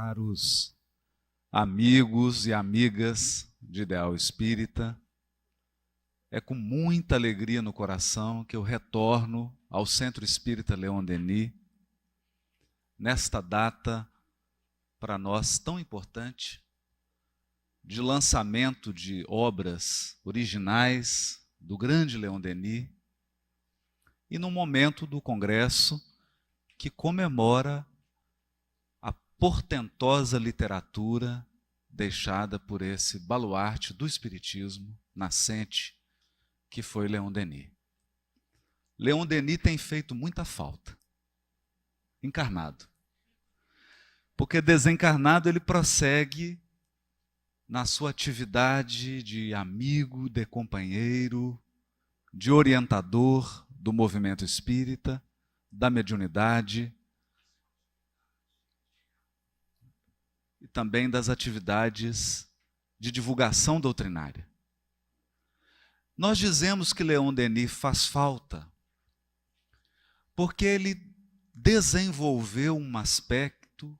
Caros amigos e amigas de Ideal Espírita, é com muita alegria no coração que eu retorno ao Centro Espírita Leon Denis, nesta data, para nós tão importante, de lançamento de obras originais do grande Leon Denis, e no momento do congresso que comemora a portentosa literatura deixada por esse baluarte do espiritismo nascente, que foi Leon Denis. Leon Denis tem feito muita falta, encarnado. Porque desencarnado ele prossegue na sua atividade de amigo, de companheiro, de orientador do movimento espírita, da mediunidade e também das atividades de divulgação doutrinária. Nós dizemos que Leon Denis faz falta porque ele desenvolveu um aspecto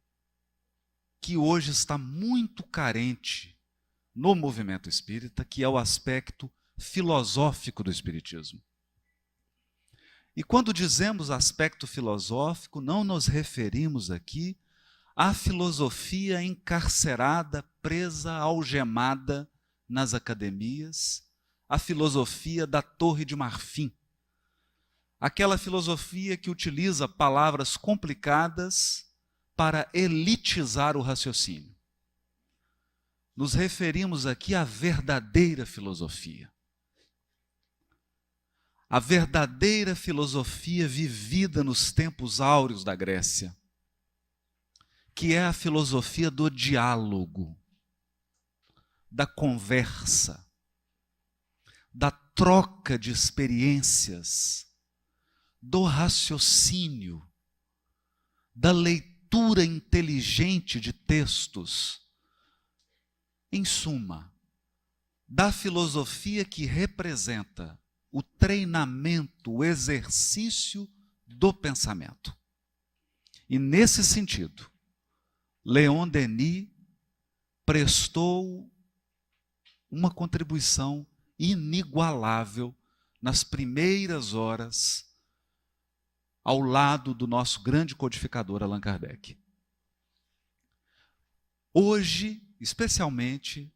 que hoje está muito carente no movimento espírita, que é o aspecto filosófico do espiritismo. E quando dizemos aspecto filosófico, não nos referimos aqui à filosofia encarcerada, presa, algemada nas academias, a filosofia da Torre de Marfim. Aquela filosofia que utiliza palavras complicadas para elitizar o raciocínio. Nos referimos aqui à verdadeira filosofia. A verdadeira filosofia vivida nos tempos áureos da Grécia, que é a filosofia do diálogo, da conversa, da troca de experiências, do raciocínio, da leitura inteligente de textos. Em suma, da filosofia que representa o treinamento, o exercício do pensamento. E nesse sentido, Leon Denis prestou uma contribuição inigualável nas primeiras horas ao lado do nosso grande codificador Allan Kardec. Hoje, especialmente,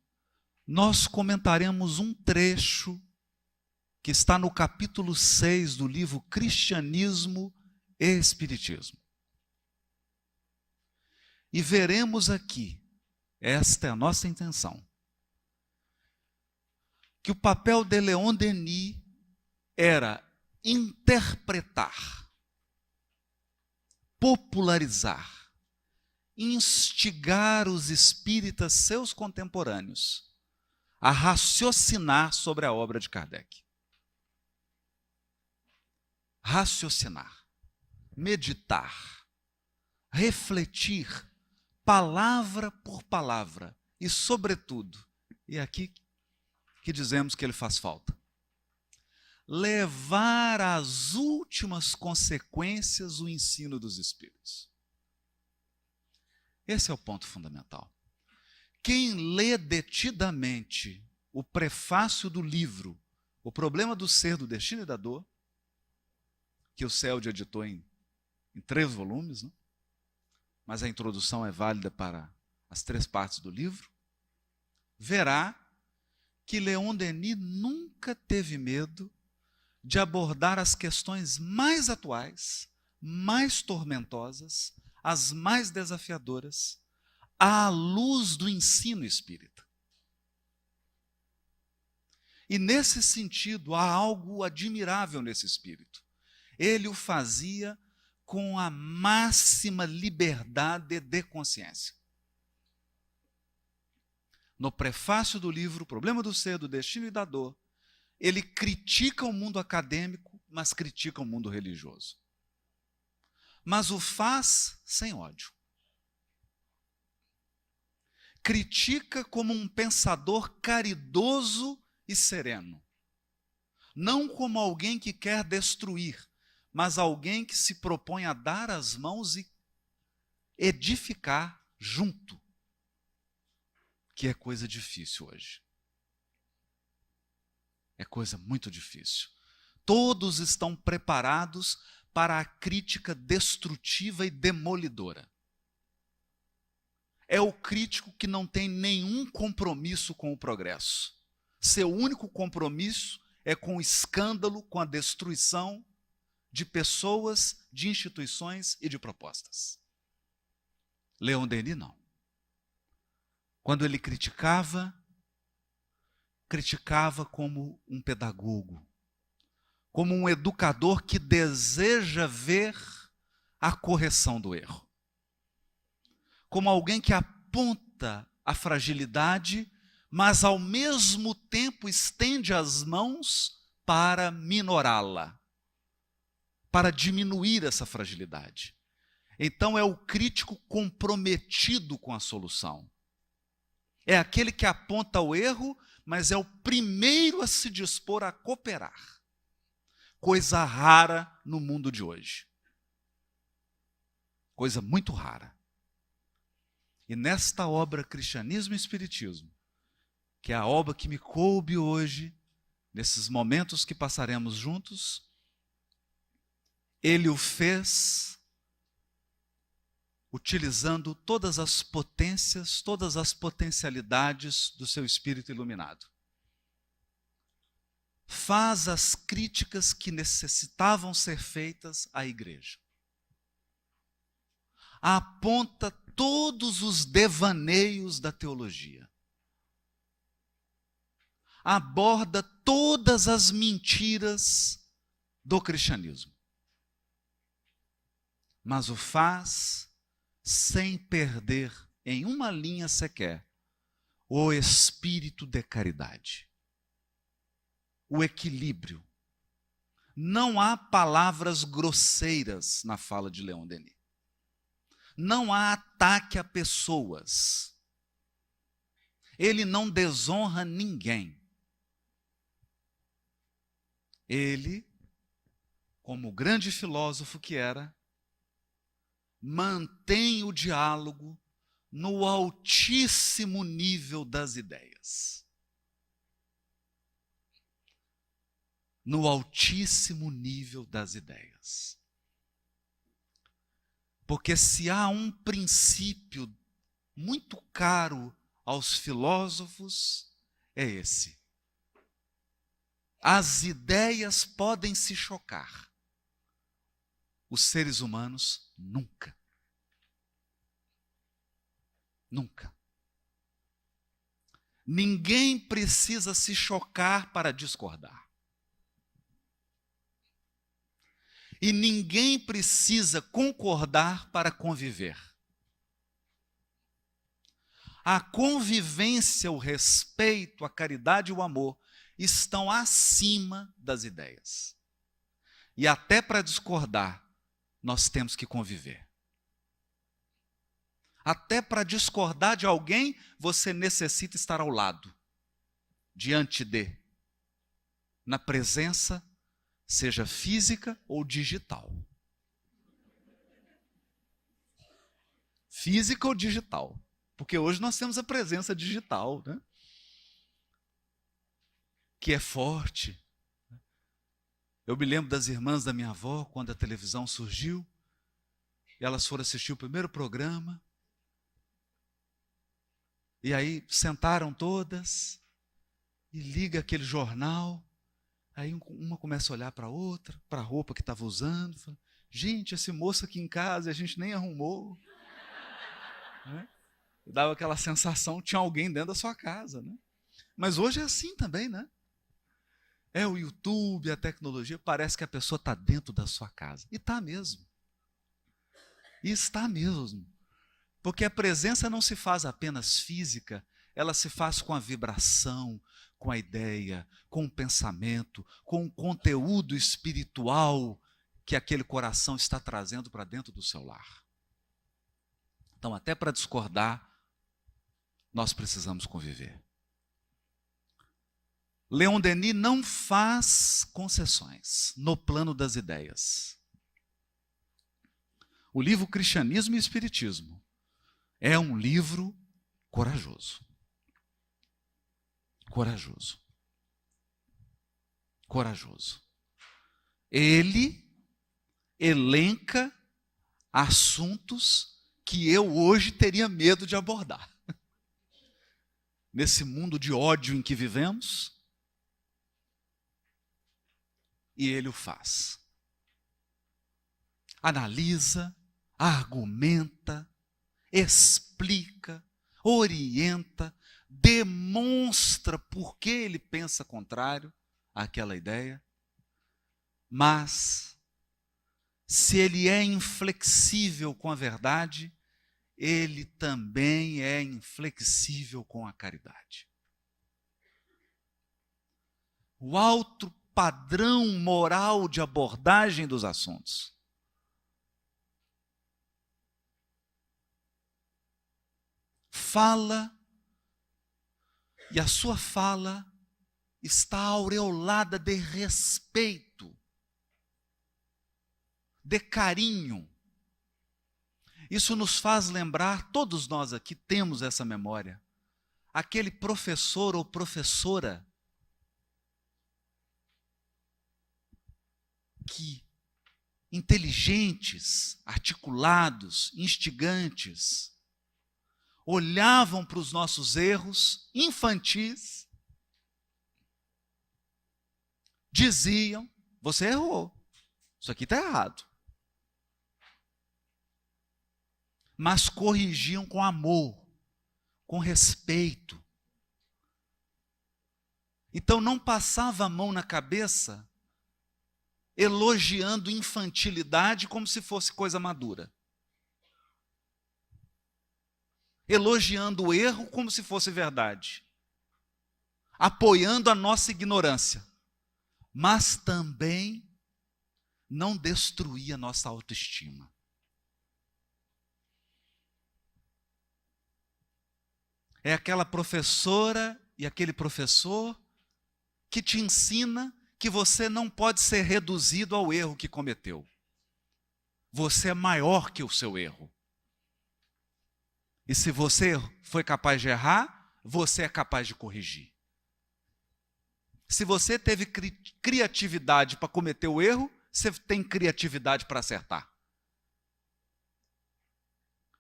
nós comentaremos um trecho que está no capítulo 6 do livro Cristianismo e Espiritismo. E veremos aqui, esta é a nossa intenção, que o papel de Leon Denis era interpretar, popularizar, instigar os espíritas, seus contemporâneos, a raciocinar sobre a obra de Kardec. Raciocinar, meditar, refletir, palavra por palavra e, sobretudo, e é aqui que dizemos que ele faz falta, levar às últimas consequências o ensino dos espíritos. Esse é o ponto fundamental. Quem lê detidamente o prefácio do livro O Problema do Ser, do Destino e da Dor, que o CELD editou em 3 volumes, né? Mas a introdução é válida para as 3 partes do livro, verá que Leon Denis nunca teve medo de abordar as questões mais atuais, mais tormentosas, as mais desafiadoras, à luz do ensino espírita. E nesse sentido, há algo admirável nesse espírito. Ele o fazia com a máxima liberdade de consciência. No prefácio do livro O Problema do Ser, do Destino e da Dor, ele critica o mundo acadêmico, mas critica o mundo religioso. Mas o faz sem ódio. Critica como um pensador caridoso e sereno. Não como alguém que quer destruir, mas alguém que se propõe a dar as mãos e edificar junto, que é coisa difícil hoje. É coisa muito difícil. Todos estão preparados para a crítica destrutiva e demolidora. É o crítico que não tem nenhum compromisso com o progresso. Seu único compromisso é com o escândalo, com a destruição de pessoas, de instituições e de propostas. Leon Denis não. Quando ele criticava como um pedagogo, como um educador que deseja ver a correção do erro. Como alguém que aponta a fragilidade, mas ao mesmo tempo estende as mãos para minorá-la, para diminuir essa fragilidade. Então é o crítico comprometido com a solução. É aquele que aponta o erro, mas é o primeiro a se dispor a cooperar. Coisa rara no mundo de hoje. Coisa muito rara. E nesta obra Cristianismo e Espiritismo, que é a obra que me coube hoje, nesses momentos que passaremos juntos, ele o fez utilizando todas as potências, todas as potencialidades do seu espírito iluminado. Faz as críticas que necessitavam ser feitas à igreja. Aponta todos os devaneios da teologia. Aborda todas as mentiras do cristianismo. Mas o faz sem perder em uma linha sequer o espírito de caridade. O equilíbrio. Não há palavras grosseiras na fala de Leon Denis. Não há ataque a pessoas. Ele não desonra ninguém. Ele, como grande filósofo que era, mantém o diálogo no altíssimo nível das ideias. No altíssimo nível das ideias. Porque se há um princípio muito caro aos filósofos, é esse. As ideias podem se chocar. Os seres humanos, nunca. Nunca. Ninguém precisa se chocar para discordar. E ninguém precisa concordar para conviver. A convivência, o respeito, a caridade e o amor estão acima das ideias. E até para discordar, nós temos que conviver. Até para discordar de alguém, você necessita estar ao lado, diante de, na presença, seja física ou digital. Física ou digital. Porque hoje nós temos a presença digital, né? Que é forte. Eu me lembro das irmãs da minha avó, quando a televisão surgiu, elas foram assistir o primeiro programa, e aí sentaram todas, e liga aquele jornal, aí uma começa a olhar para a outra, para a roupa que estava usando, fala, gente, esse moço aqui em casa, a gente nem arrumou. Né? Dava aquela sensação que tinha alguém dentro da sua casa. Né? Mas hoje é assim também, né? É o YouTube, a tecnologia, parece que a pessoa está dentro da sua casa. E está mesmo. E está mesmo. Porque a presença não se faz apenas física, ela se faz com a vibração, com a ideia, com o pensamento, com o conteúdo espiritual que aquele coração está trazendo para dentro do seu lar. Então, até para discordar, nós precisamos conviver. Leon Denis não faz concessões no plano das ideias. O livro Cristianismo e Espiritismo É um livro corajoso. Corajoso. Corajoso. Ele elenca assuntos que eu hoje teria medo de abordar. Nesse mundo de ódio em que vivemos, e ele o faz. Analisa, argumenta, explica, orienta, demonstra por que ele pensa contrário àquela ideia, mas se ele é inflexível com a verdade, ele também é inflexível com a caridade. O alto padrão moral de abordagem dos assuntos fala, e a sua fala está aureolada de respeito, de carinho. Isso nos faz lembrar, todos nós aqui temos essa memória, aquele professor ou professora que, inteligentes, articulados, instigantes, olhavam para os nossos erros infantis, diziam: você errou, isso aqui está errado. Mas corrigiam com amor, com respeito. Então não passava a mão na cabeça elogiando infantilidade como se fosse coisa madura. Elogiando o erro como se fosse verdade. Apoiando a nossa ignorância. Mas também não destruía a nossa autoestima. É aquela professora e aquele professor que te ensina que você não pode ser reduzido ao erro que cometeu. Você é maior que o seu erro. E se você foi capaz de errar, você é capaz de corrigir. Se você teve criatividade para cometer o erro, você tem criatividade para acertar.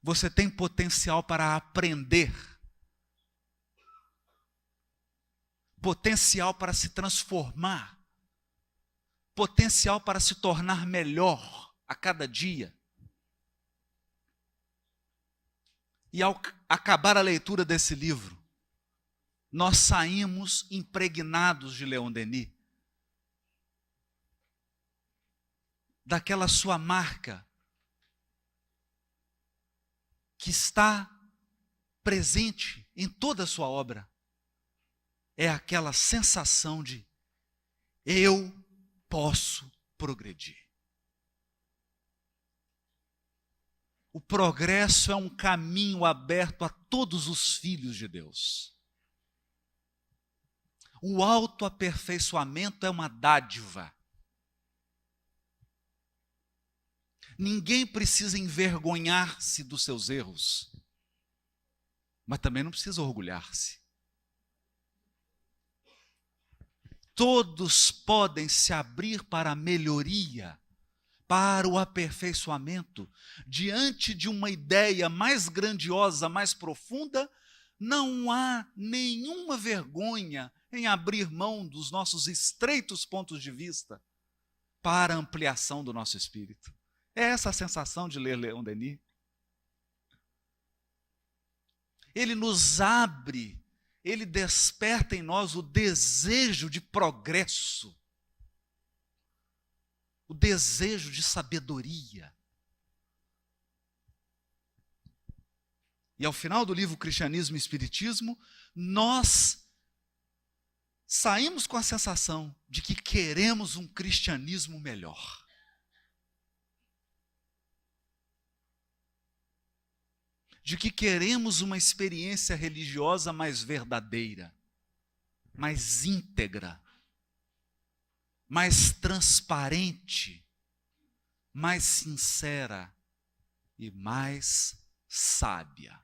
Você tem potencial para aprender. Potencial para se transformar. Potencial para se tornar melhor a cada dia. E ao acabar a leitura desse livro, nós saímos impregnados de Leon Denis, daquela sua marca que está presente em toda a sua obra. É aquela sensação de eu posso progredir. O progresso é um caminho aberto a todos os filhos de Deus. O autoaperfeiçoamento é uma dádiva. Ninguém precisa envergonhar-se dos seus erros, mas também não precisa orgulhar-se. Todos podem se abrir para a melhoria, para o aperfeiçoamento. Diante de uma ideia mais grandiosa, mais profunda, não há nenhuma vergonha em abrir mão dos nossos estreitos pontos de vista para a ampliação do nosso espírito. É essa a sensação de ler Leon Denis. Ele nos abre, ele desperta em nós o desejo de progresso, o desejo de sabedoria. E ao final do livro Cristianismo e Espiritismo, nós saímos com a sensação de que queremos um cristianismo melhor. De que queremos uma experiência religiosa mais verdadeira, mais íntegra, mais transparente, mais sincera e mais sábia.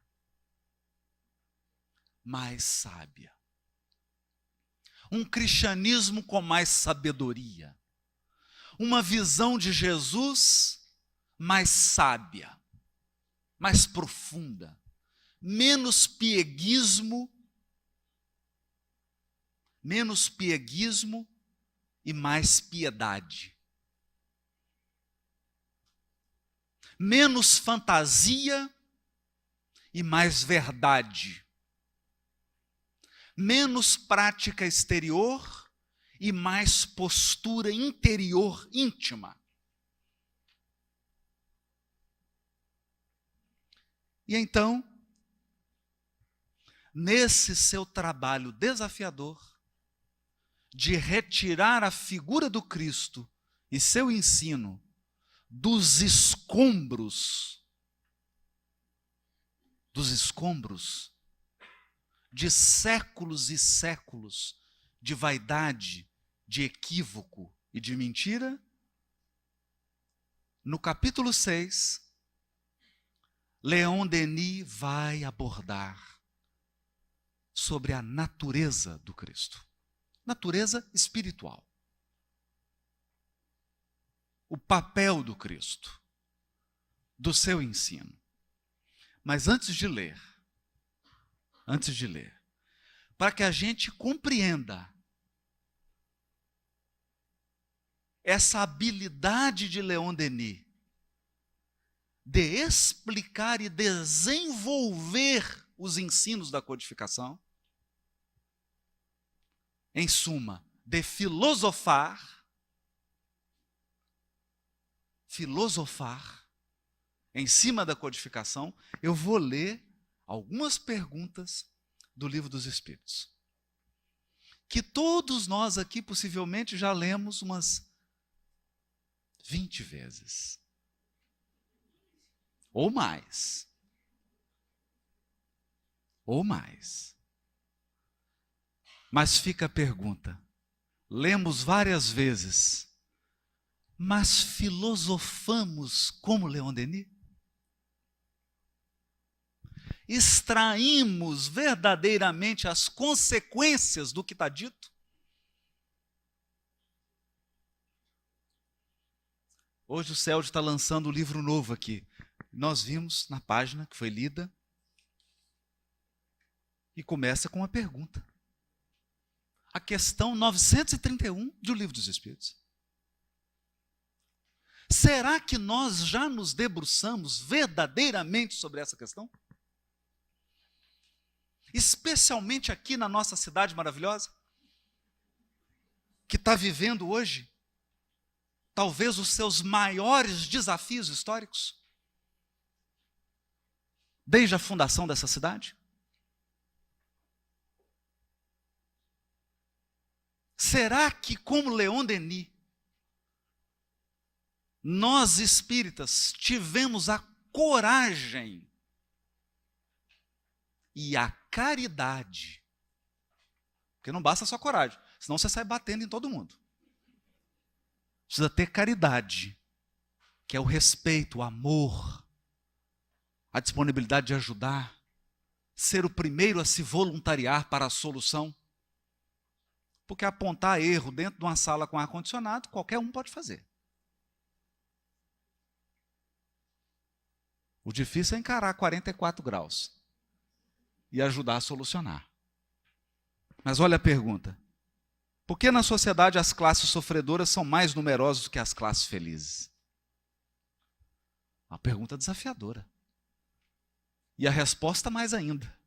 mais sábia. Um cristianismo com mais sabedoria. Uma visão de Jesus mais sábia, mais profunda. Menos pieguismo e mais piedade. Menos fantasia e mais verdade. Menos prática exterior e mais postura interior íntima. E então, nesse seu trabalho desafiador de retirar a figura do Cristo e seu ensino dos escombros de séculos e séculos de vaidade, de equívoco e de mentira, no capítulo 6, Leon Denis vai abordar sobre a natureza do Cristo. Natureza espiritual. O papel do Cristo, do seu ensino. Mas antes de ler, para que a gente compreenda essa habilidade de Leon Denis de explicar e desenvolver os ensinos da codificação, em suma, de filosofar em cima da codificação, eu vou ler algumas perguntas do Livro dos Espíritos, que todos nós aqui possivelmente já lemos umas 20 vezes, ou mais. Mas fica a pergunta, lemos várias vezes, mas filosofamos como Leon Denis? Extraímos verdadeiramente as consequências do que está dito? Hoje o Célio está lançando um livro novo aqui. Nós vimos na página que foi lida e começa com uma pergunta. A questão 931 do Livro dos Espíritos. Será que nós já nos debruçamos verdadeiramente sobre essa questão? Especialmente aqui na nossa cidade maravilhosa, que está vivendo hoje, talvez os seus maiores desafios históricos, desde a fundação dessa cidade. Será que, como Leon Denis, nós espíritas tivemos a coragem e a caridade? Porque não basta só coragem, senão você sai batendo em todo mundo. Precisa ter caridade, que é o respeito, o amor, a disponibilidade de ajudar, ser o primeiro a se voluntariar para a solução. Porque apontar erro dentro de uma sala com ar-condicionado, qualquer um pode fazer. O difícil é encarar 44 graus e ajudar a solucionar. Mas olha a pergunta. Por que na sociedade as classes sofredoras são mais numerosas do que as classes felizes? Uma pergunta desafiadora. E a resposta mais ainda.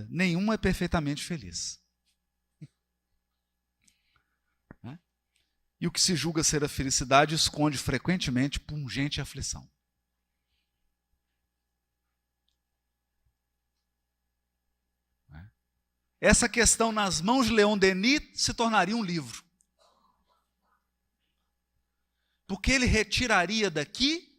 Nenhuma é perfeitamente feliz. E o que se julga ser a felicidade esconde frequentemente pungente aflição. Essa questão nas mãos de Leon Denis se tornaria um livro. Porque ele retiraria daqui,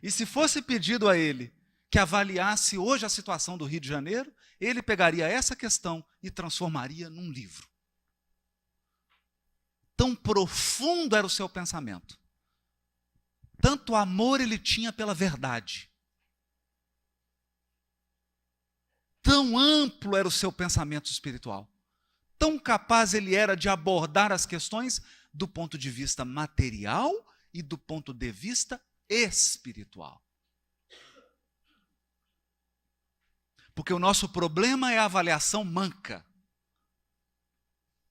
e se fosse pedido a ele que avaliasse hoje a situação do Rio de Janeiro, ele pegaria essa questão e transformaria num livro. Tão profundo era o seu pensamento. Tanto amor ele tinha pela verdade. Tão amplo era o seu pensamento espiritual. Tão capaz ele era de abordar as questões do ponto de vista material e do ponto de vista espiritual. Porque o nosso problema é a avaliação manca.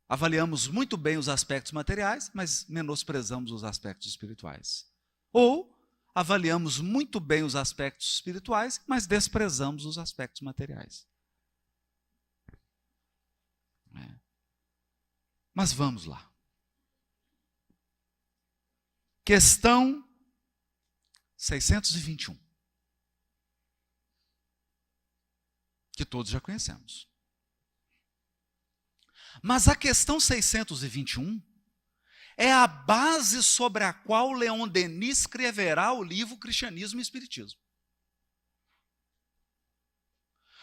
Avaliamos muito bem os aspectos materiais, mas menosprezamos os aspectos espirituais. Ou avaliamos muito bem os aspectos espirituais, mas desprezamos os aspectos materiais. Mas vamos lá. Questão 621. Que todos já conhecemos. Mas a questão 621 é a base sobre a qual Leon Denis escreverá o livro Cristianismo e Espiritismo.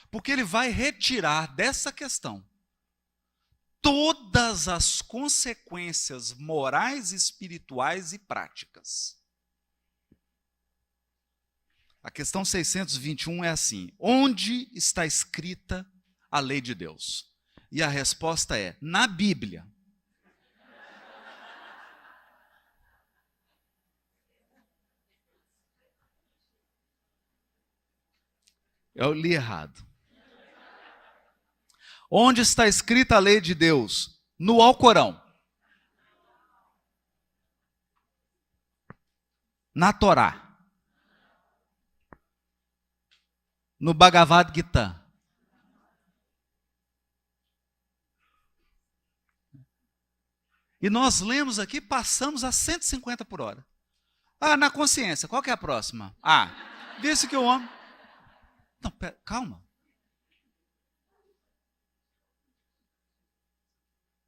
Porque ele vai retirar dessa questão todas as consequências morais, espirituais e práticas. A questão 621 é assim: onde está escrita a lei de Deus? E a resposta é: na Bíblia. Eu li errado. Onde está escrita a lei de Deus? No Alcorão. Na Torá. No Bhagavad Gita. E nós lemos aqui, passamos a 150 por hora. Ah, na consciência, qual que é a próxima? Ah, disse que o homem... Não, pera, calma.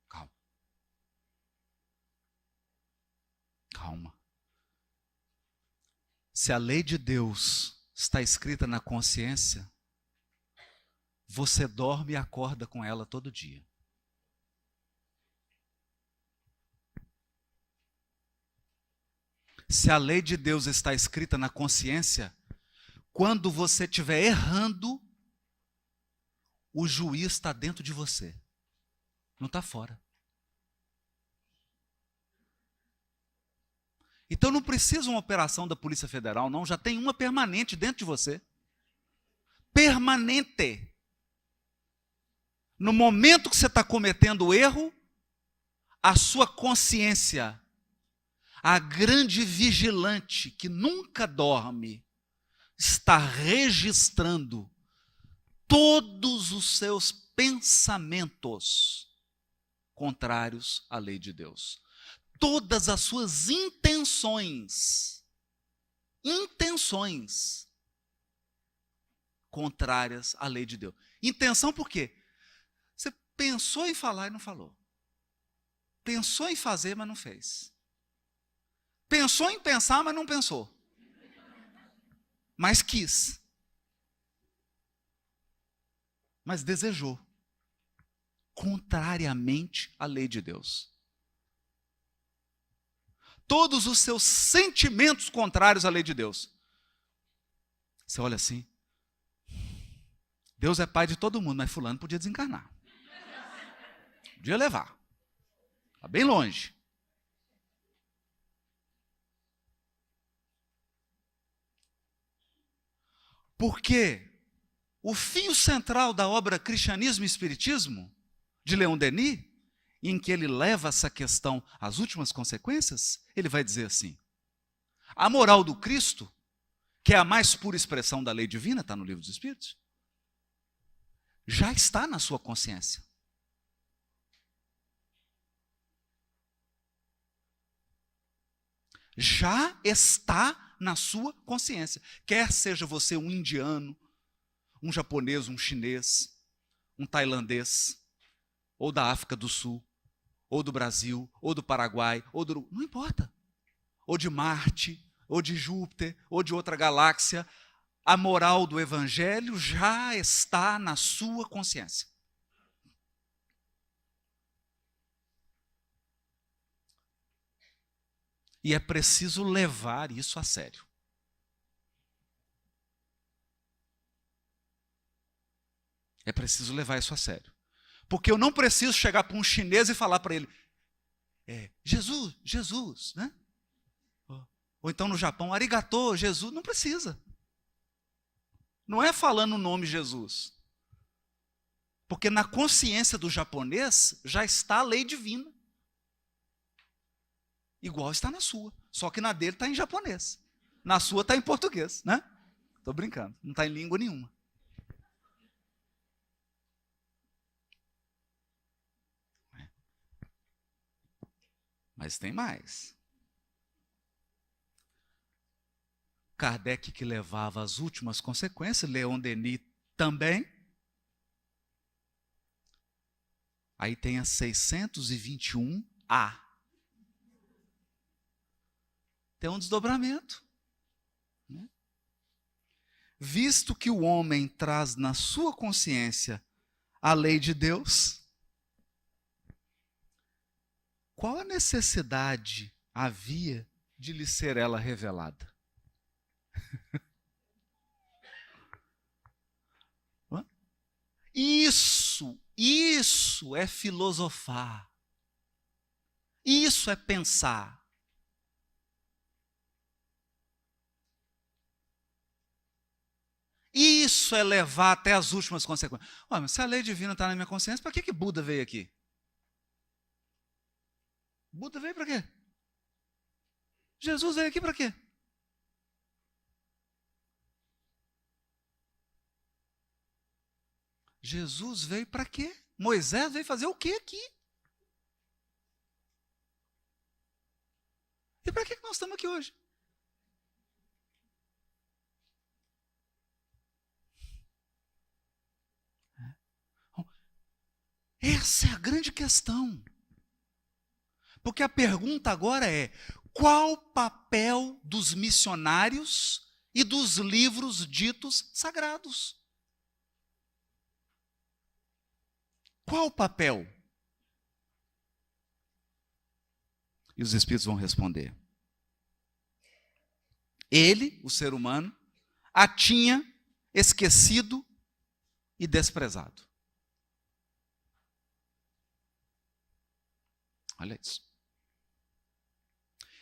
Calma. Calma. Se a lei de Deus está escrita na consciência, você dorme e acorda com ela todo dia. Se a lei de Deus está escrita na consciência, quando você estiver errando, o juiz está dentro de você, não está fora. Então não precisa uma operação da Polícia Federal, não, já tem uma permanente dentro de você. Permanente. No momento que você está cometendo o erro, a sua consciência, a grande vigilante que nunca dorme, está registrando todos os seus pensamentos contrários à lei de Deus. Todas as suas intenções contrárias à lei de Deus. Intenção por quê? Você pensou em falar e não falou. Pensou em fazer, mas não fez. Pensou em pensar, mas não pensou. Mas quis. Mas desejou. Contrariamente à lei de Deus. Todos os seus sentimentos contrários à lei de Deus. Você olha assim. Deus é pai de todo mundo, mas fulano podia desencarnar. Podia levar. Está bem longe. Porque o fio central da obra Cristianismo e Espiritismo, de Leon Denis, em que ele leva essa questão às últimas consequências, ele vai dizer assim: a moral do Cristo, que é a mais pura expressão da lei divina, está no Livro dos Espíritos, já está na sua consciência. Já está na sua consciência. Quer seja você um indiano, um japonês, um chinês, um tailandês, ou da África do Sul, ou do Brasil, ou do Paraguai, ou do... não importa. Ou de Marte, ou de Júpiter, ou de outra galáxia, a moral do Evangelho já está na sua consciência. E é preciso levar isso a sério. É preciso levar isso a sério. Porque eu não preciso chegar para um chinês e falar para ele, Jesus, Jesus, né? Ou então no Japão, arigatô, Jesus. Não precisa. Não é falando o nome Jesus. Porque na consciência do japonês já está a lei divina. Igual está na sua. Só que na dele está em japonês. Na sua está em português, né? Estou brincando. Não está em língua nenhuma. Mas tem mais. Kardec, que levava as últimas consequências, Leon Denis também. Aí tem a 621A. Tem um desdobramento. Visto que o homem traz na sua consciência a lei de Deus, qual a necessidade havia de lhe ser ela revelada? Isso é filosofar. Isso é pensar. Isso é levar até as últimas consequências. Mas se a lei divina está na minha consciência, para que Buda veio aqui? Buda veio para quê? Jesus veio aqui para quê? Jesus veio para quê? Moisés veio fazer o quê aqui? E para que nós estamos aqui hoje? Essa é a grande questão. Porque a pergunta agora é: qual o papel dos missionários e dos livros ditos sagrados? Qual o papel? E os Espíritos vão responder. Ele, o ser humano, a tinha esquecido e desprezado. Olha isso.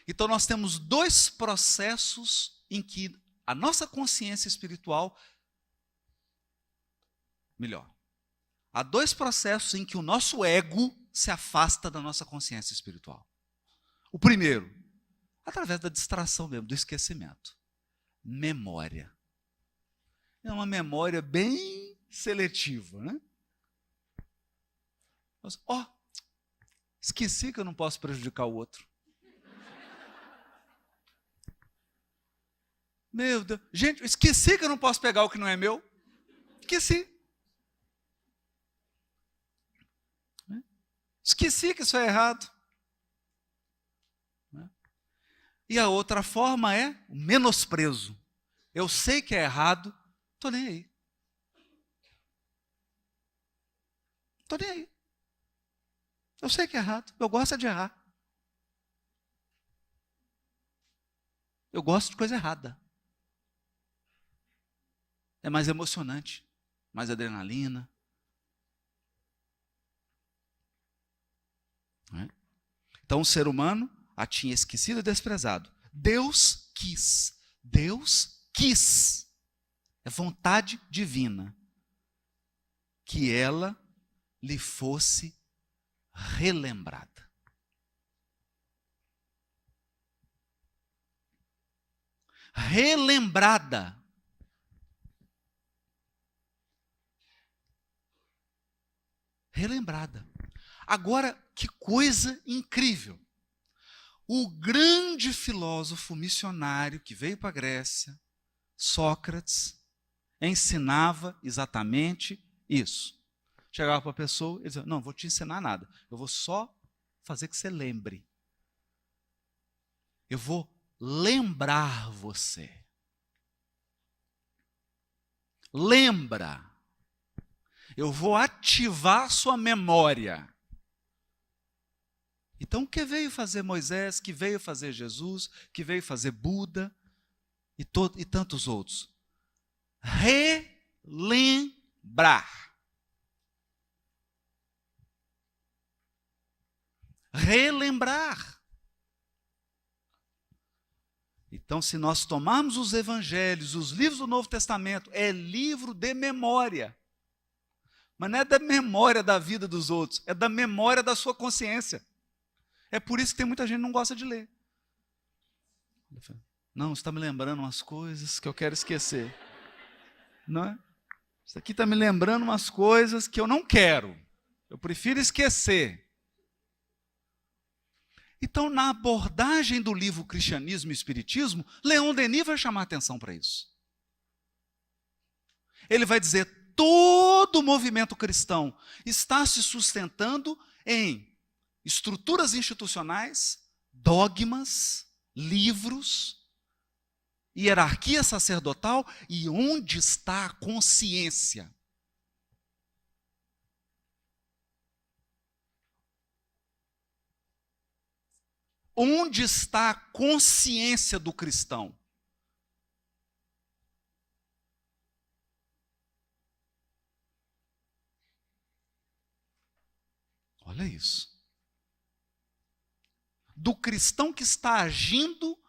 Então nós temos dois processos em que a nossa consciência espiritual, há dois processos em que o nosso ego se afasta da nossa consciência espiritual. O primeiro, através da distração mesmo, do esquecimento. Memória. É uma memória bem seletiva, né? Esqueci que eu não posso prejudicar o outro. Meu Deus. Gente, esqueci que eu não posso pegar o que não é meu. Esqueci. Esqueci que isso é errado. E a outra forma é o menosprezo. Eu sei que é errado, estou nem aí. Estou nem aí. Eu sei que é errado, eu gosto de errar. Eu gosto de coisa errada. É mais emocionante, mais adrenalina. Então o ser humano a tinha esquecido e desprezado. Deus quis. É vontade divina que ela lhe fosse relembrada. Relembrada. Agora, que coisa incrível. O grande filósofo missionário que veio para a Grécia, Sócrates, ensinava exatamente isso. Chegava para a pessoa e dizia: não vou te ensinar nada, eu vou só fazer que você lembre. Eu vou lembrar você. Lembra. Eu vou ativar sua memória. Então, o que veio fazer Moisés, que veio fazer Jesus, que veio fazer Buda e tantos outros? Relembrar. relembrar. Então, se nós tomarmos os evangelhos, os livros do Novo Testamento, é livro de memória. Mas não é da memória da vida dos outros, é da memória da sua consciência. É por isso que tem muita gente que não gosta de ler. Não, você está me lembrando umas coisas que eu quero esquecer. Não é? Isso aqui está me lembrando umas coisas que eu não quero. Eu prefiro esquecer. Então, na abordagem do livro Cristianismo e Espiritismo, Leon Denis vai chamar atenção para isso. Ele vai dizer: todo o movimento cristão está se sustentando em estruturas institucionais, dogmas, livros, hierarquia sacerdotal, e onde está a consciência? Onde está a consciência do cristão? Olha isso. Do cristão que está agindo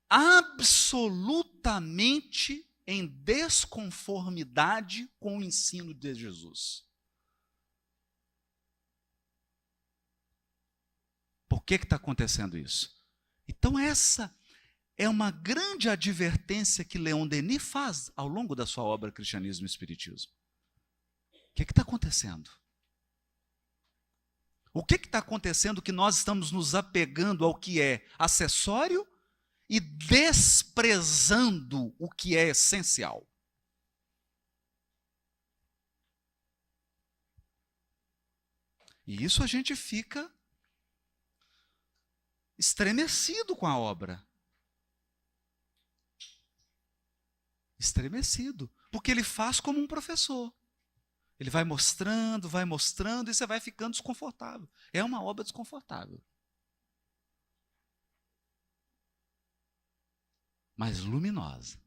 absolutamente em desconformidade com o ensino de Jesus. Por que está acontecendo isso? Então, essa é uma grande advertência que Leon Denis faz ao longo da sua obra Cristianismo e Espiritismo. O que está acontecendo? O que está acontecendo que nós estamos nos apegando ao que é acessório e desprezando o que é essencial? E isso a gente fica estremecido com a obra. Estremecido. Porque ele faz como um professor. Ele vai mostrando, e você vai ficando desconfortável. É uma obra desconfortável. Mas luminosa.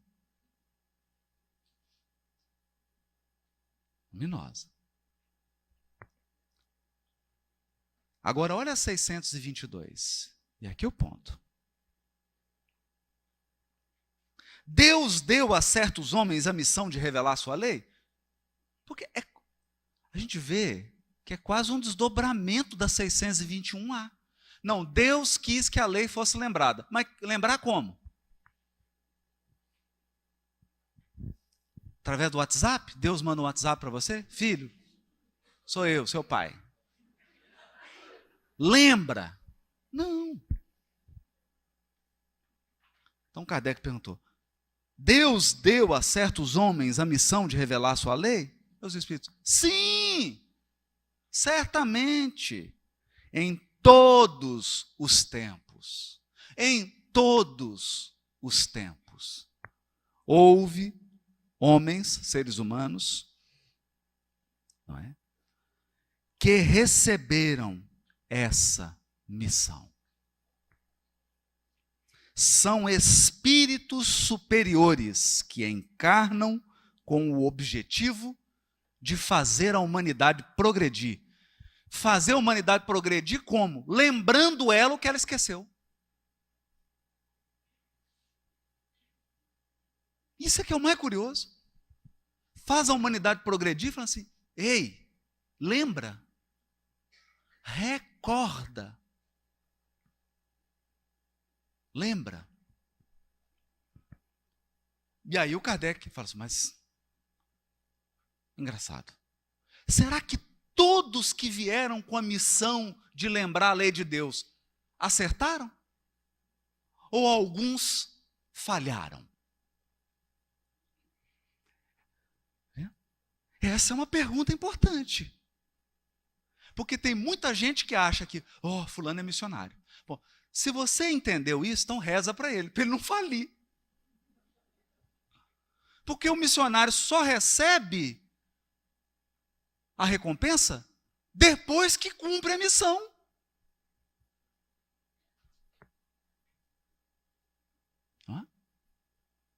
Luminosa. Agora, olha 622. E aqui é o ponto. Deus deu a certos homens a missão de revelar sua lei? Porque a gente vê que é quase um desdobramento da 621A. Não, Deus quis que a lei fosse lembrada. Mas lembrar como? Através do WhatsApp? Deus manda um WhatsApp para você? Filho, sou eu, seu pai. Lembra? Não. Então Kardec perguntou: Deus deu a certos homens a missão de revelar sua lei? Os Espíritos: sim, certamente, em todos os tempos. Em todos os tempos. Houve homens, seres humanos, não é, que receberam essa missão. São espíritos superiores que encarnam com o objetivo de fazer a humanidade progredir. Fazer a humanidade progredir como? Lembrando ela o que ela esqueceu. Isso é que é o mais curioso. Faz a humanidade progredir falando assim: ei, lembra, recorda, lembra. E aí o Kardec fala assim: mas, engraçado, será que todos que vieram com a missão de lembrar a lei de Deus acertaram? Ou alguns falharam? Essa é uma pergunta importante. Porque tem muita gente que acha que, fulano é missionário. Bom, se você entendeu isso, então reza para ele não falir. Porque o missionário só recebe a recompensa depois que cumpre a missão.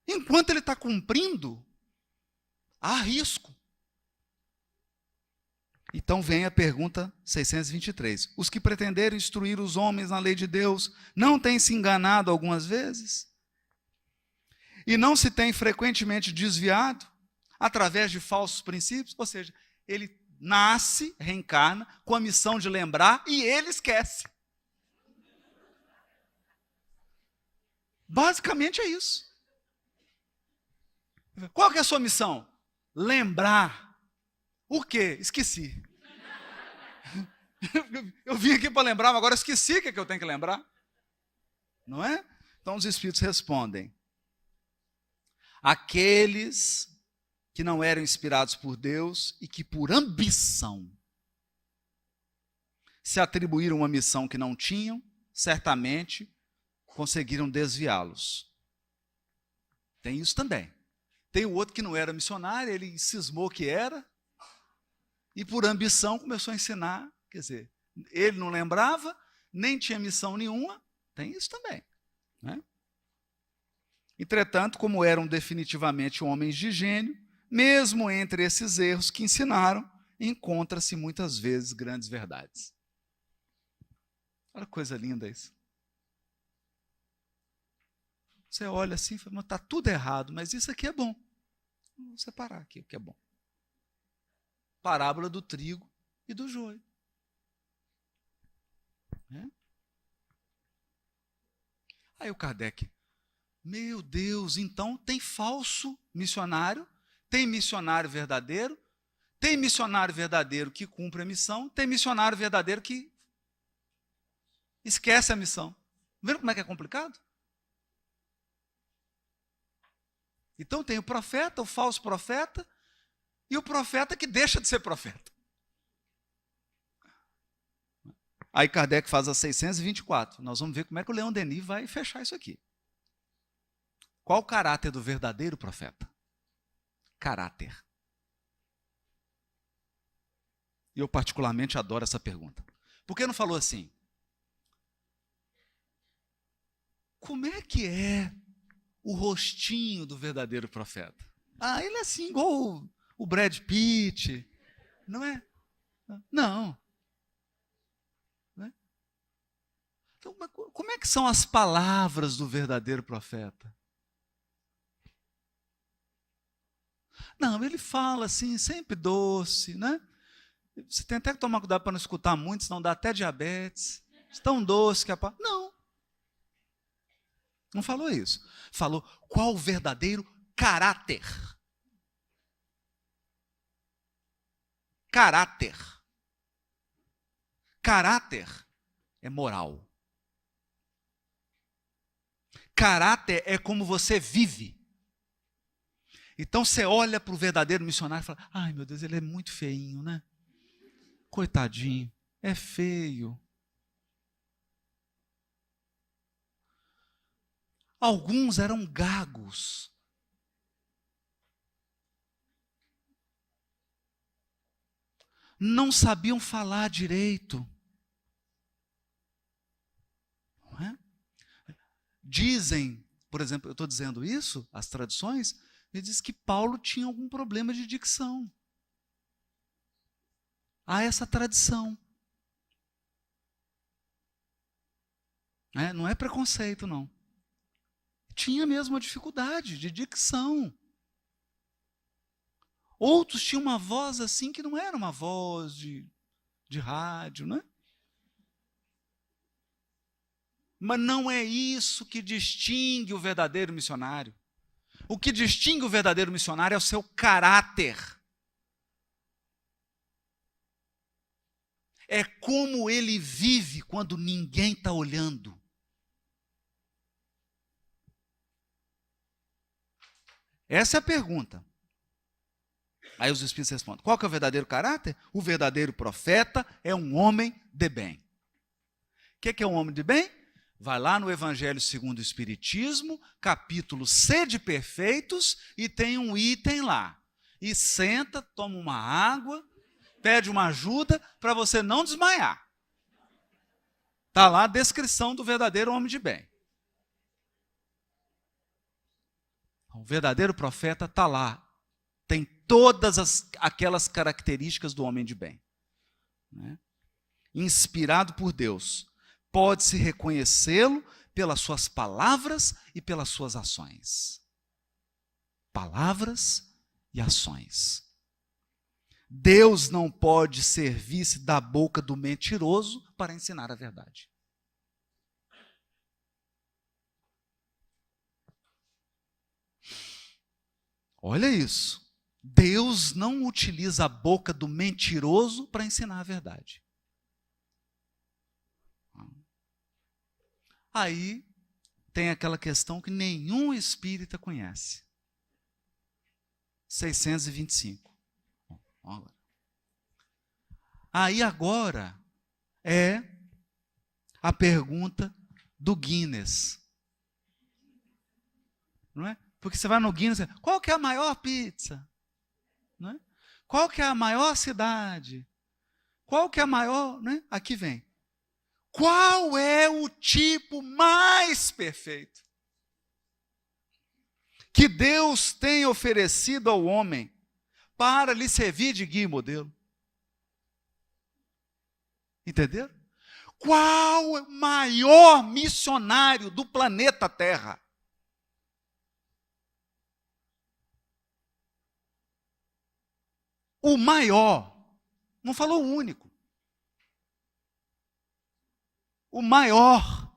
Enquanto ele está cumprindo, há risco. Então vem a pergunta 623. Os que pretenderam instruir os homens na lei de Deus não têm se enganado algumas vezes? E não se têm frequentemente desviado através de falsos princípios? Ou seja, ele nasce, reencarna, com a missão de lembrar e ele esquece. Basicamente é isso. Qual que é a sua missão? Lembrar. O quê? Esqueci. Eu vim aqui para lembrar, mas agora esqueci o que eu tenho que lembrar. Não é? Então os Espíritos respondem. Aqueles que não eram inspirados por Deus e que por ambição se atribuíram uma missão que não tinham, certamente conseguiram desviá-los. Tem isso também. Tem o outro que não era missionário, ele cismou que era, e por ambição começou a ensinar. Quer dizer, ele não lembrava, nem tinha missão nenhuma. Tem isso também, né? Entretanto, como eram definitivamente homens de gênio, mesmo entre esses erros que ensinaram, encontra-se muitas vezes grandes verdades. Olha que coisa linda isso. Você olha assim e fala, está tudo errado, mas isso aqui é bom. Vou separar aqui o que é bom. Parábola do trigo e do joio. É? Aí o Kardec, meu Deus, então tem falso missionário, tem missionário verdadeiro que cumpre a missão, tem missionário verdadeiro que esquece a missão. Vendo como é que é complicado? Então tem o profeta, o falso profeta, e o profeta que deixa de ser profeta. Aí Kardec faz a 624. Nós vamos ver como é que o Leon Denis vai fechar isso aqui. Qual o caráter do verdadeiro profeta? Caráter. E eu particularmente adoro essa pergunta. Por que não falou assim? Como é que é o rostinho do verdadeiro profeta? Ah, ele é assim, igual o Brad Pitt, não é? Não. Não é? Então, como é que são as palavras do verdadeiro profeta? Não, ele fala assim, sempre doce, né? Você tem até que tomar cuidado para não escutar muito, senão dá até diabetes. Tão doce que a palavra... Não falou isso. Falou qual o verdadeiro caráter. Caráter. Caráter é moral. Caráter é como você vive. Então você olha para o verdadeiro missionário e fala, ai meu Deus, ele é muito feinho, né? Coitadinho, é feio. Alguns eram gagos. Não sabiam falar direito. Não é? Dizem, por exemplo, eu estou dizendo isso, as tradições, ele diz que Paulo tinha algum problema de dicção. Há essa tradição. Não é preconceito, não. Tinha mesmo uma dificuldade de dicção. Outros tinham uma voz assim que não era uma voz de rádio, né? Mas não é isso que distingue o verdadeiro missionário. O que distingue o verdadeiro missionário é o seu caráter. É como ele vive quando ninguém está olhando. Essa é a pergunta. Aí os Espíritos respondem. Qual que é o verdadeiro caráter? O verdadeiro profeta é um homem de bem. O que é um homem de bem? Vai lá no Evangelho segundo o Espiritismo, capítulo Sede Perfeitos, e tem um item lá. E senta, toma uma água, pede uma ajuda para você não desmaiar. Está lá a descrição do verdadeiro homem de bem. O verdadeiro profeta está lá. Tem todas aquelas características do homem de bem. né, inspirado por Deus, pode-se reconhecê-lo pelas suas palavras e pelas suas ações. Palavras e ações. Deus não pode servir-se da boca do mentiroso para ensinar a verdade. Olha isso. Deus não utiliza a boca do mentiroso para ensinar a verdade. Aí tem aquela questão que nenhum espírita conhece. 625. Aí agora é a pergunta do Guinness. Não é? Porque você vai no Guinness, qual que é a maior pizza? Não é? Qual que é a maior cidade? Qual que é a maior, né? Aqui vem. Qual é o tipo mais perfeito que Deus tem oferecido ao homem para lhe servir de guia e modelo? Entenderam? Qual é o maior missionário do planeta Terra? O maior. Não falou o único. O maior.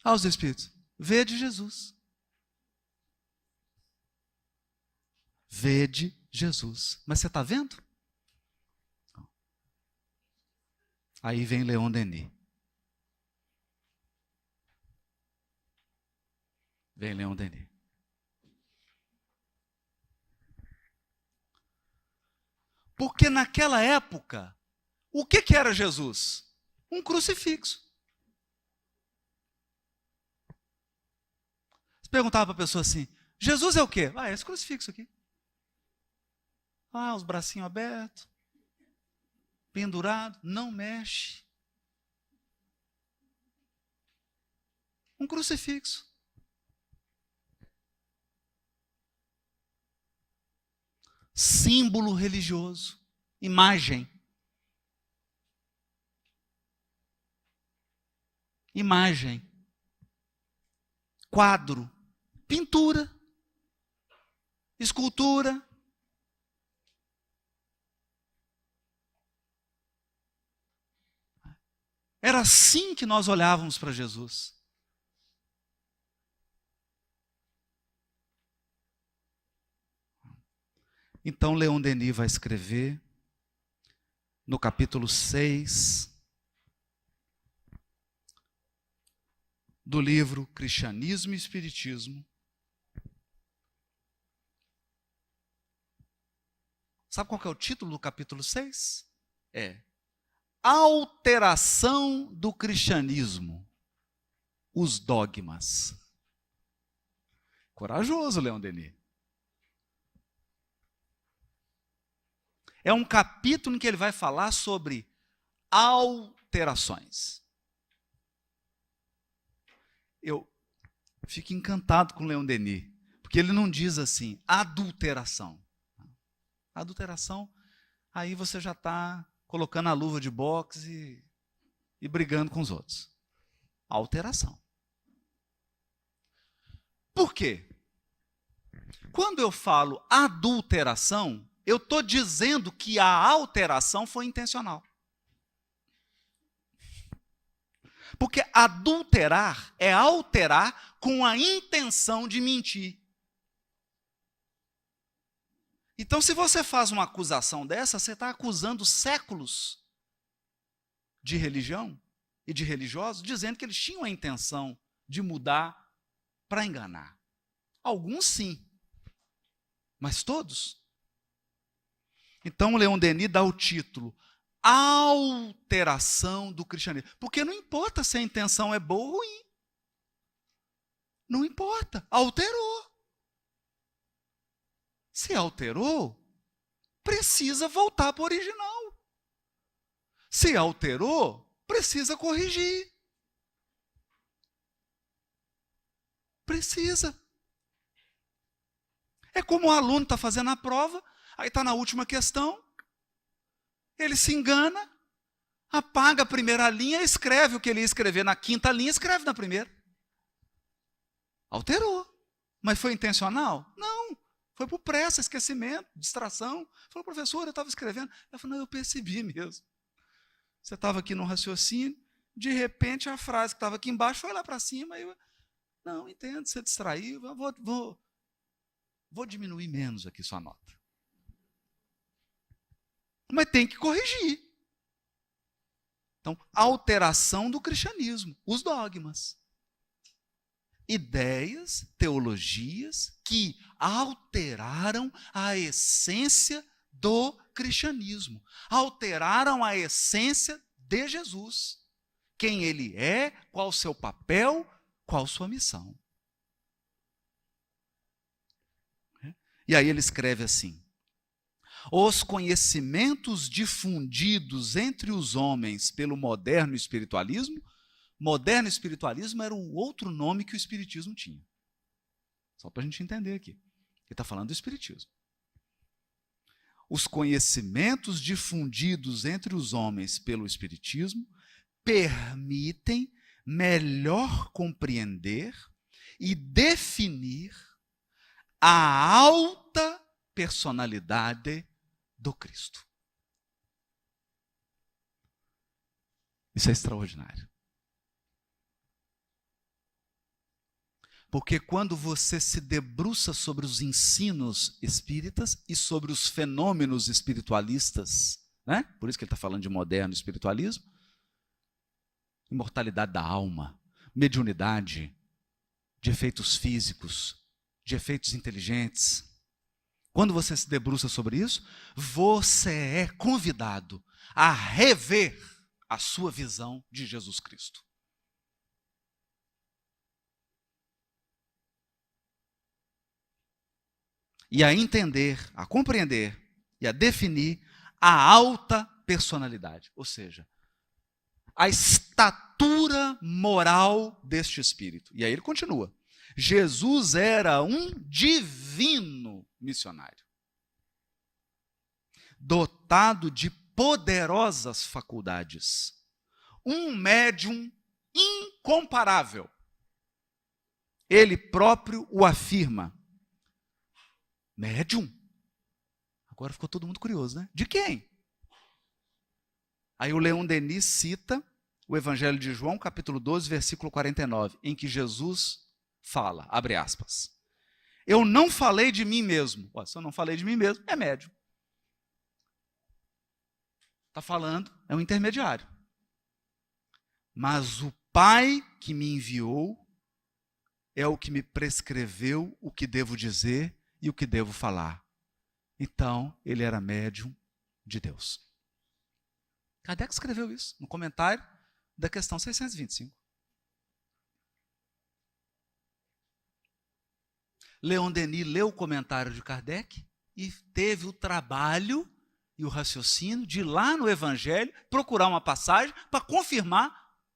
Aos Espíritos. Vede Jesus. Vede Jesus. Mas você está vendo? Aí vem Leon Denis. Vem Leon Denis. Porque naquela época, o que era Jesus? Um crucifixo. Você perguntava para a pessoa assim, Jesus é o quê? É esse crucifixo aqui. Os bracinhos abertos, pendurado, não mexe. Um crucifixo. Símbolo religioso, imagem. Imagem, quadro, pintura, escultura. Era assim que nós olhávamos para Jesus. Então, Leon Denis vai escrever, no capítulo 6, do livro Cristianismo e Espiritismo. Sabe qual que é o título do capítulo 6? Alteração do cristianismo, os dogmas. Corajoso, Leon Denis. É um capítulo em que ele vai falar sobre alterações. Eu fico encantado com Leon Denis, porque ele não diz assim, adulteração. Adulteração, aí você já está colocando a luva de boxe e brigando com os outros. Alteração. Por quê? Quando eu falo adulteração, eu estou dizendo que a alteração foi intencional. Porque adulterar é alterar com a intenção de mentir. Então, se você faz uma acusação dessa, você está acusando séculos de religião e de religiosos, dizendo que eles tinham a intenção de mudar para enganar. Alguns sim, mas todos? Então, Leon Denis dá o título Alteração do cristianismo. Porque não importa se a intenção é boa ou ruim. Não importa, alterou. Se alterou, precisa voltar para o original. Se alterou, precisa corrigir. Precisa. É como o aluno está fazendo a prova, aí está na última questão, Ele se engana, apaga a primeira linha, escreve o que ele ia escrever na quinta linha, escreve na primeira. Alterou. Mas foi intencional? Não. Foi por pressa, esquecimento, distração. Falou, professor, eu estava escrevendo. Ela falou, não, eu percebi mesmo. Você estava aqui no raciocínio, de repente a frase que estava aqui embaixo foi lá para cima. E eu, não, entendo, você distraiu, eu vou diminuir menos aqui sua nota. Mas tem que corrigir. Então, alteração do cristianismo, os dogmas. Ideias, teologias que alteraram a essência do cristianismo, alteraram a essência de Jesus. Quem ele é, qual o seu papel, qual sua missão. E aí ele escreve assim: os conhecimentos difundidos entre os homens pelo moderno espiritualismo era um outro nome que o espiritismo tinha. Só para a gente entender aqui. Ele está falando do espiritismo. Os conhecimentos difundidos entre os homens pelo espiritismo permitem melhor compreender e definir a alta personalidade do Cristo. Isso é extraordinário. Porque quando você se debruça sobre os ensinos espíritas e sobre os fenômenos espiritualistas, né? Por isso que ele está falando de moderno espiritualismo, imortalidade da alma, mediunidade, de efeitos físicos, de efeitos inteligentes. Quando você se debruça sobre isso, você é convidado a rever a sua visão de Jesus Cristo. E a entender, a compreender e a definir a alta personalidade, ou seja, a estatura moral deste espírito. E aí ele continua. Jesus era um divino missionário, dotado de poderosas faculdades, um médium incomparável. Ele próprio o afirma. Médium? Agora ficou todo mundo curioso, né? De quem? Aí o Leon Denis cita o Evangelho de João, capítulo 12, versículo 49, em que Jesus fala, abre aspas, eu não falei de mim mesmo. Se eu não falei de mim mesmo, é médium. Está falando, é um intermediário. Mas o Pai que me enviou é o que me prescreveu o que devo dizer e o que devo falar. Então, ele era médium de Deus. Kardec escreveu isso no comentário da questão 625. Leon Denis leu o comentário de Kardec e teve o trabalho e o raciocínio de ir lá no Evangelho procurar uma passagem para confirmar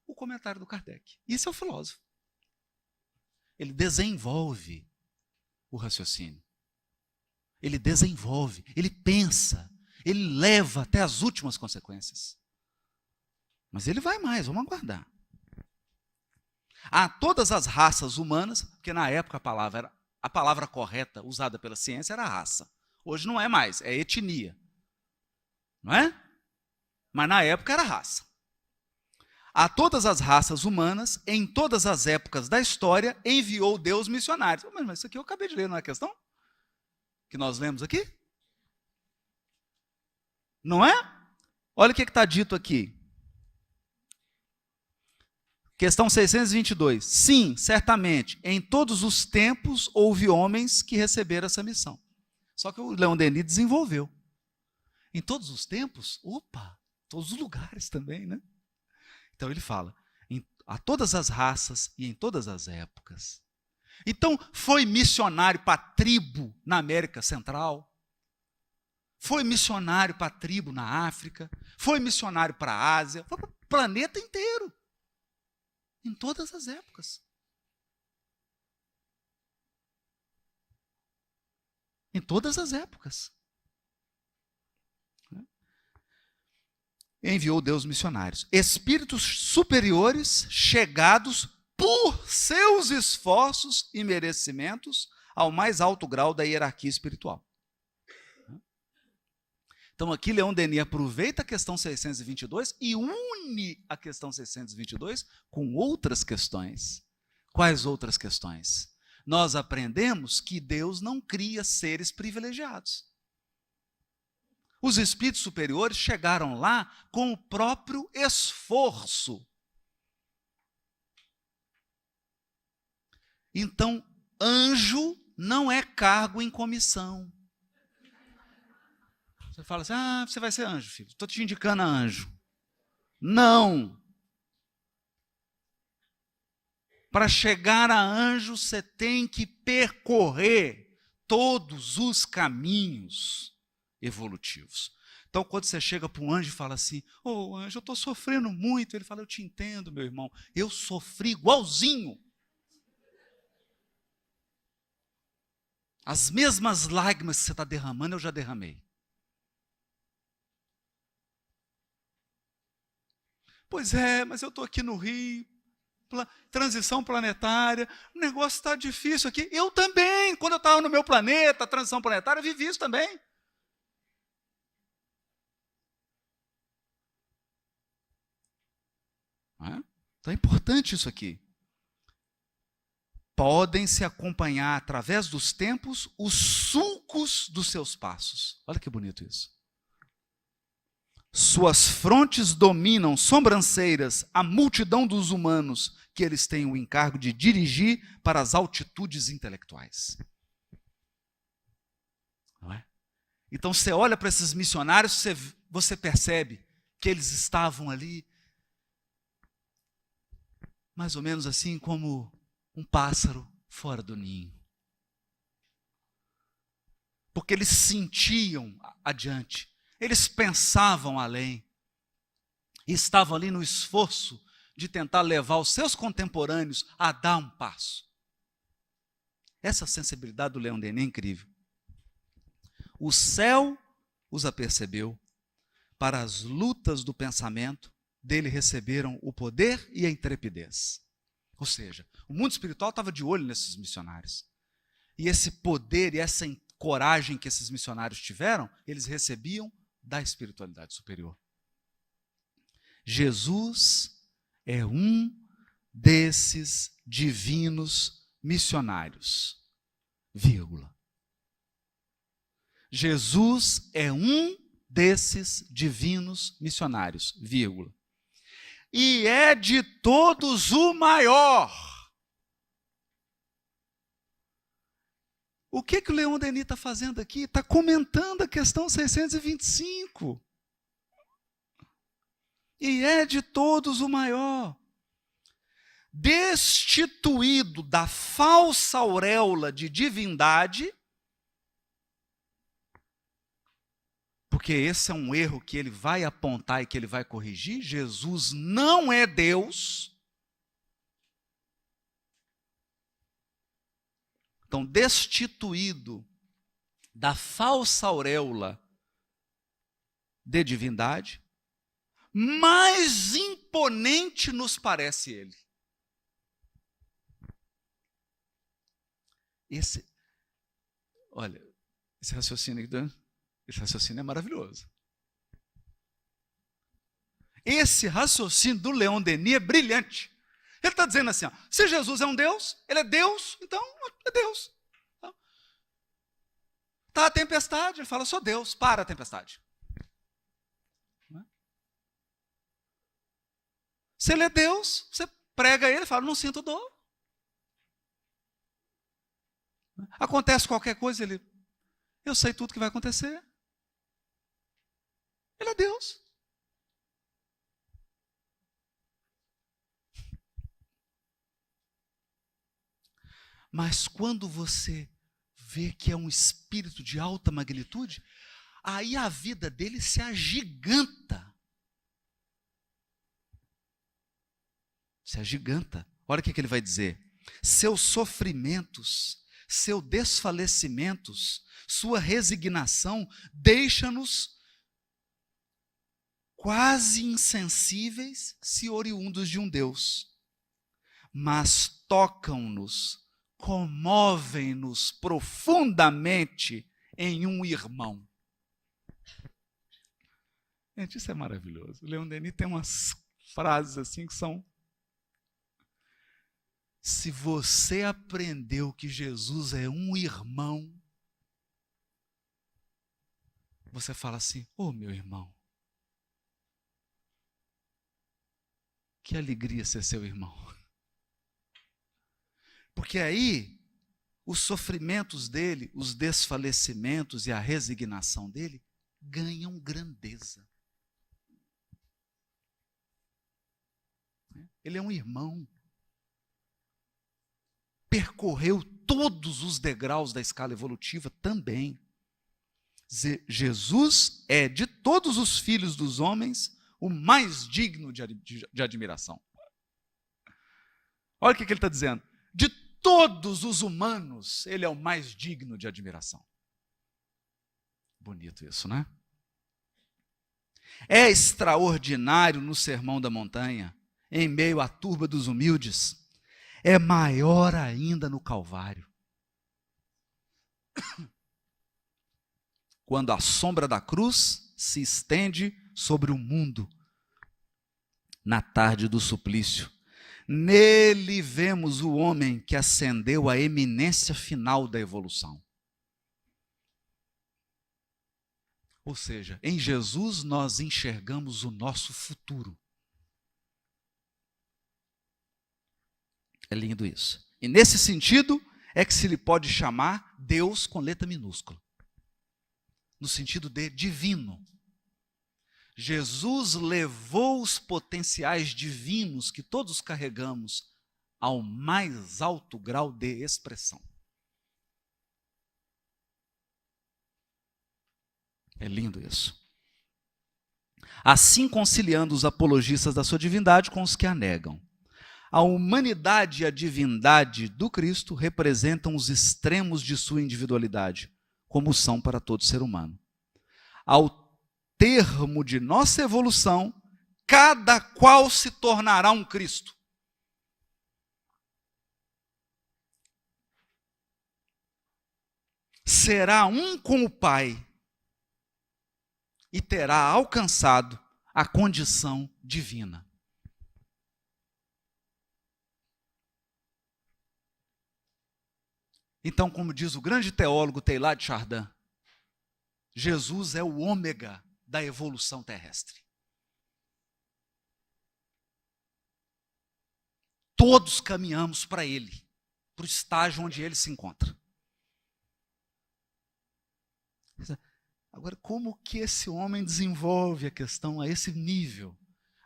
o comentário do Kardec. Isso é o filósofo. Ele desenvolve o raciocínio. Ele desenvolve, ele pensa, ele leva até as últimas consequências. Mas ele vai mais, vamos aguardar. Há todas as raças humanas, porque na época a palavra correta usada pela ciência era raça. Hoje não é mais, é etnia. Não é? Mas na época era raça. A todas as raças humanas, em todas as épocas da história, enviou Deus missionários. Mas isso aqui eu acabei de ler, não é questão? Que nós lemos aqui? Não é? Olha o que está dito aqui. Questão 622. Sim, certamente, em todos os tempos houve homens que receberam essa missão. Só que o Leon Denis desenvolveu. Em todos os tempos? Opa, todos os lugares também, né? Então ele fala, a todas as raças e em todas as épocas. Então, foi missionário para a tribo na América Central, foi missionário para a tribo na África, foi missionário para a Ásia, foi para o planeta inteiro, em todas as épocas. Em todas as épocas. enviou Deus missionários. Espíritos superiores chegados por seus esforços e merecimentos ao mais alto grau da hierarquia espiritual. Então aqui Leon Denis aproveita a questão 622 e une a questão 622 com outras questões. Quais outras questões? Nós aprendemos que Deus não cria seres privilegiados. Os espíritos superiores chegaram lá com o próprio esforço. Então, anjo não é cargo em comissão. Você fala assim, você vai ser anjo, filho. Estou te indicando a anjo. Não. Para chegar a anjo, você tem que percorrer todos os caminhos evolutivos. Então, quando você chega para um anjo e fala assim, anjo, eu estou sofrendo muito. Ele fala, eu te entendo, meu irmão. Eu sofri igualzinho. As mesmas lágrimas que você está derramando, eu já derramei. Pois é, mas eu estou aqui no Rio, transição planetária, o negócio está difícil aqui. Eu também, quando eu estava no meu planeta, transição planetária, eu vivi isso também. Então é importante isso aqui. Podem se acompanhar através dos tempos os sulcos dos seus passos. Olha que bonito isso. Suas frontes dominam sobrancelhas a multidão dos humanos que eles têm o encargo de dirigir para as altitudes intelectuais. Não é? Então você olha para esses missionários, você percebe que eles estavam ali mais ou menos assim como um pássaro fora do ninho. Porque eles sentiam adiante, eles pensavam além, e estavam ali no esforço de tentar levar os seus contemporâneos a dar um passo. Essa sensibilidade do Leon Denis é incrível. O céu os apercebeu, para as lutas do pensamento, dele receberam o poder e a intrepidez. Ou seja, o mundo espiritual estava de olho nesses missionários. E esse poder e essa coragem que esses missionários tiveram, eles recebiam da espiritualidade superior. Jesus é um desses divinos missionários. Vírgula. Jesus é um desses divinos missionários. Vírgula. E é de todos o maior. O que o Leon Denis está fazendo aqui? Está comentando a questão 625. E é de todos o maior. Destituído da falsa auréola de divindade, porque esse é um erro que ele vai apontar e que ele vai corrigir. Jesus não é Deus. Então, destituído da falsa auréola de divindade, mais imponente nos parece ele. Esse raciocínio aqui, esse raciocínio é maravilhoso. Esse raciocínio do Leon Denis é brilhante. Ele está dizendo assim, se Jesus é um Deus, ele é Deus, então é Deus. Está a tempestade, ele fala, sou Deus, para a tempestade. Se ele é Deus, você prega ele e fala, não sinto dor. Acontece qualquer coisa, eu sei tudo que vai acontecer. Ele é Deus. Mas quando você vê que é um espírito de alta magnitude, aí a vida dele se agiganta. Se agiganta. Olha o que ele vai dizer. Seus sofrimentos, seus desfalecimentos, sua resignação, deixa-nos quase insensíveis se oriundos de um Deus, mas tocam-nos, comovem-nos profundamente em um irmão. Gente, isso é maravilhoso. O Leon Denis tem umas frases assim que são... Se você aprendeu que Jesus é um irmão, você fala assim: ô meu irmão, que alegria ser seu irmão. Porque aí, os sofrimentos dele, os desfalecimentos e a resignação dele ganham grandeza. Ele é um irmão. Percorreu todos os degraus da escala evolutiva também. Jesus é, de todos os filhos dos homens, o mais digno de admiração. Olha o que ele está dizendo. De todos os humanos, ele é o mais digno de admiração. Bonito isso, né? É extraordinário no Sermão da Montanha, em meio à turba dos humildes. É maior ainda no Calvário. Quando a sombra da cruz se estende sobre o mundo, na tarde do suplício. Nele vemos o homem que ascendeu à eminência final da evolução. Ou seja, em Jesus nós enxergamos o nosso futuro. É lindo isso. E nesse sentido é que se lhe pode chamar Deus com letra minúscula. No sentido de divino. Jesus levou os potenciais divinos que todos carregamos ao mais alto grau de expressão. É lindo isso. Assim conciliando os apologistas da sua divindade com os que a negam. A humanidade e a divindade do Cristo representam os extremos de sua individualidade, como são para todo ser humano. Ao termo de nossa evolução, cada qual se tornará um Cristo. Será um com o Pai e terá alcançado a condição divina. Então, como diz o grande teólogo Teilhard de Chardin, Jesus é o ômega da evolução terrestre. Todos caminhamos para Ele, para o estágio onde Ele se encontra. Agora, como que esse homem desenvolve a questão a esse nível?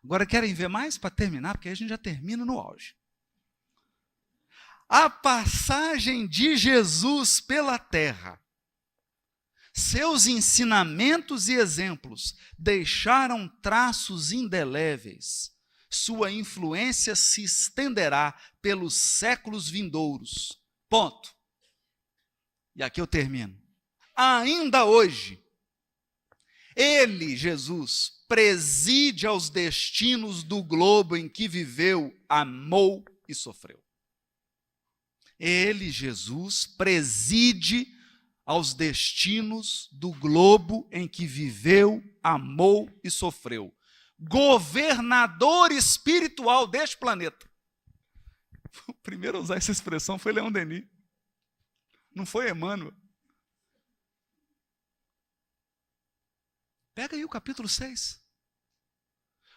Agora, querem ver mais para terminar? Porque aí a gente já termina no auge. A passagem de Jesus pela terra, seus ensinamentos e exemplos deixaram traços indeléveis. Sua influência se estenderá pelos séculos vindouros. Ponto. E aqui eu termino. Ainda hoje, Ele, Jesus, preside aos destinos do globo em que viveu, amou e sofreu. Ele, Jesus, preside aos destinos do globo em que viveu, amou e sofreu. Governador espiritual deste planeta. O primeiro a usar essa expressão foi Leon Denis. Não foi Emmanuel. Pega aí o capítulo 6.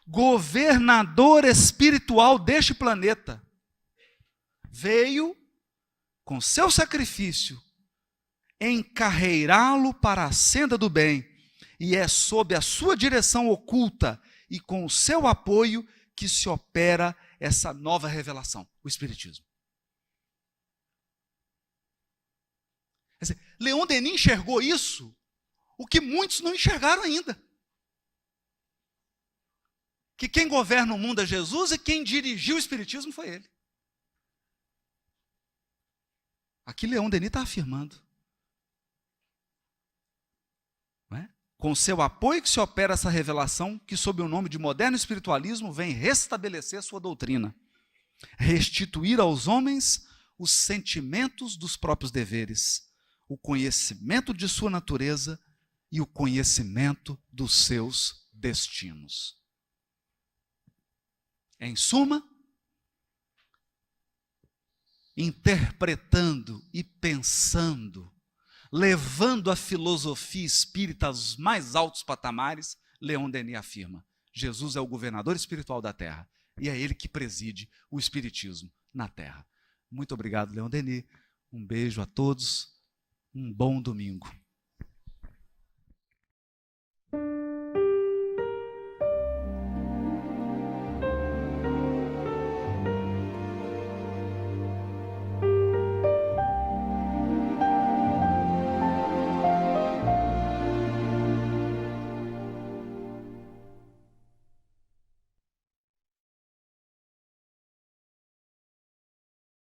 Governador espiritual deste planeta. Veio com seu sacrifício, encarreirá-lo para a senda do bem, e é sob a sua direção oculta e com o seu apoio que se opera essa nova revelação, o Espiritismo. Quer dizer, Leon Denis enxergou isso, o que muitos não enxergaram ainda. Que quem governa o mundo é Jesus e quem dirigiu o Espiritismo foi ele. Aqui Leon Denis está afirmando. Não é? com seu apoio que se opera essa revelação que, sob o nome de moderno espiritualismo, vem restabelecer sua doutrina, restituir aos homens os sentimentos dos próprios deveres, o conhecimento de sua natureza e o conhecimento dos seus destinos. Em suma, interpretando e pensando, levando a filosofia espírita aos mais altos patamares, Leon Denis afirma: Jesus é o governador espiritual da Terra e é ele que preside o espiritismo na Terra. Muito obrigado, Leon Denis. Um beijo a todos. Um bom domingo.